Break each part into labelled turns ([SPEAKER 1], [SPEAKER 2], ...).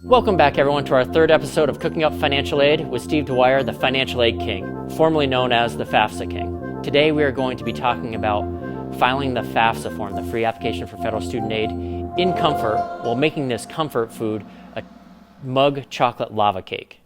[SPEAKER 1] Welcome back everyone to our third episode of Cooking Up Financial Aid with Steve Dwyer, the Financial Aid King, formerly known as the FAFSA King. Today we are going to be talking about filing the FAFSA form, the free application for federal student aid, in comfort while making this comfort food a mug chocolate lava cake.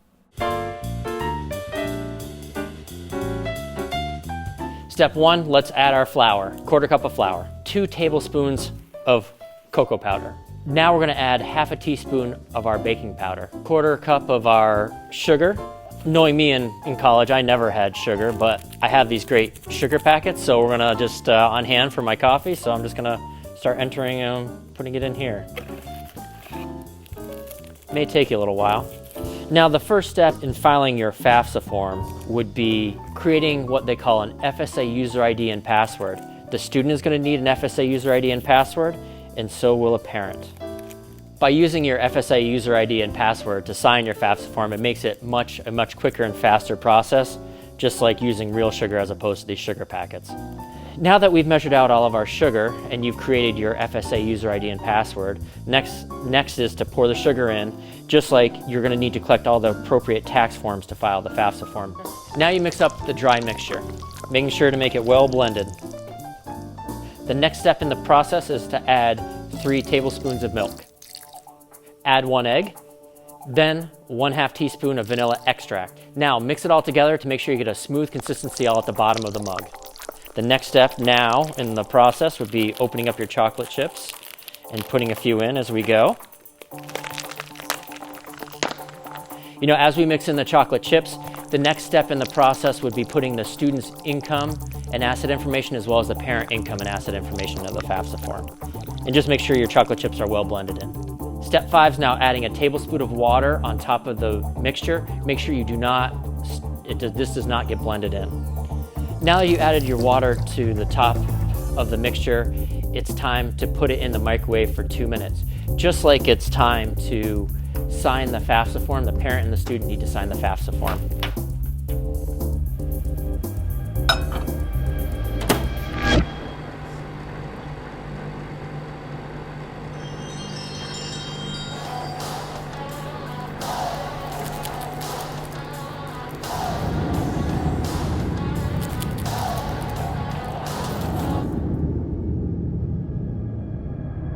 [SPEAKER 1] Step one, let's add our flour, quarter cup of flour, 2 tablespoons of cocoa powder. Now we're going to add half a teaspoon of our baking powder, quarter cup of our sugar. Knowing me in college, I never had sugar, but I have these great sugar packets, so we're going to just on hand for my coffee, so I'm just going to start entering putting it in here. May take you a little while. Now the first step in filing your FAFSA form would be creating what they call an FSA user ID and password. The student is going to need an FSA user ID and password, and so will a parent. By using your FSA user ID and password to sign your FAFSA form, it makes it a much quicker and faster process, just like using real sugar as opposed to these sugar packets. Now that we've measured out all of our sugar and you've created your FSA user ID and password, next is to pour the sugar in, just like you're going to need to collect all the appropriate tax forms to file the FAFSA form. Now you mix up the dry mixture, making sure to make it well blended. The next step in the process is to add 3 tablespoons of milk. Add 1 egg, then 1/2 teaspoon of vanilla extract. Now mix it all together to make sure you get a smooth consistency all at the bottom of the mug. The next step now in the process would be opening up your chocolate chips and putting a few in as we go. You know, as we mix in the chocolate chips, the next step in the process would be putting the student's income and asset information as well as the parent income and asset information of the FAFSA form. And just make sure your chocolate chips are well blended in. Step 5 is now adding a tablespoon of water on top of the mixture. Make sure you this does not get blended in. Now that you added your water to the top of the mixture, it's time to put it in the microwave for 2 minutes. Just like it's time to sign the FAFSA form, the parent and the student need to sign the FAFSA form.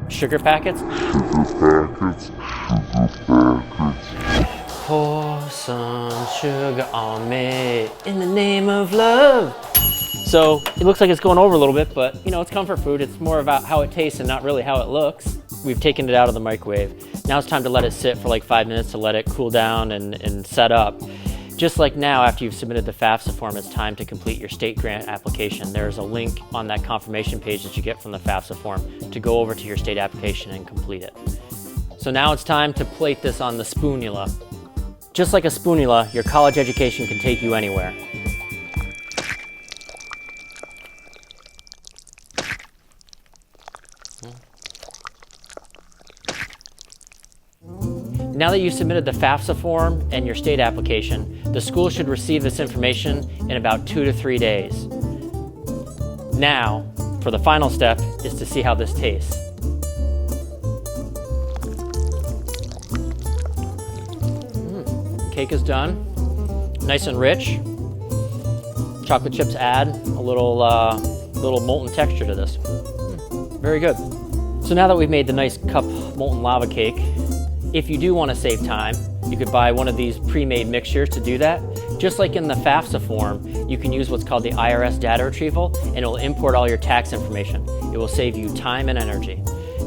[SPEAKER 1] Sugar packets. Pour some sugar on me in the name of love. So it looks like it's going over a little bit, but you know, it's comfort food. It's more about how it tastes and not really how it looks. We've taken it out of the microwave. Now it's time to let it sit for like 5 minutes to let it cool down and set up. Just like now, after you've submitted the FAFSA form, it's time to complete your state grant application. There's a link on that confirmation page that you get from the FAFSA form to go over to your state application and complete it. So now it's time to plate this on the spoonula. Just like a spoonula, your college education can take you anywhere. Now that you've submitted the FAFSA form and your state application, the school should receive this information in about 2 to 3 days. Now, for the final step, is to see how this tastes. Cake is done, nice and rich. Chocolate chips add a little molten texture to this. Very good. So now that we've made the nice cup molten lava cake, if you do want to save time, you could buy one of these pre-made mixtures to do that. Just like in the FAFSA form, you can use what's called the Irs Data Retrieval, and it will import all your tax information. It will save you time and energy.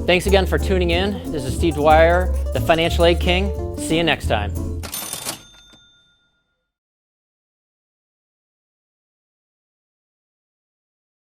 [SPEAKER 1] Thanks again for tuning in. This is Steve Dwyer, the Financial Aid King. See you next time.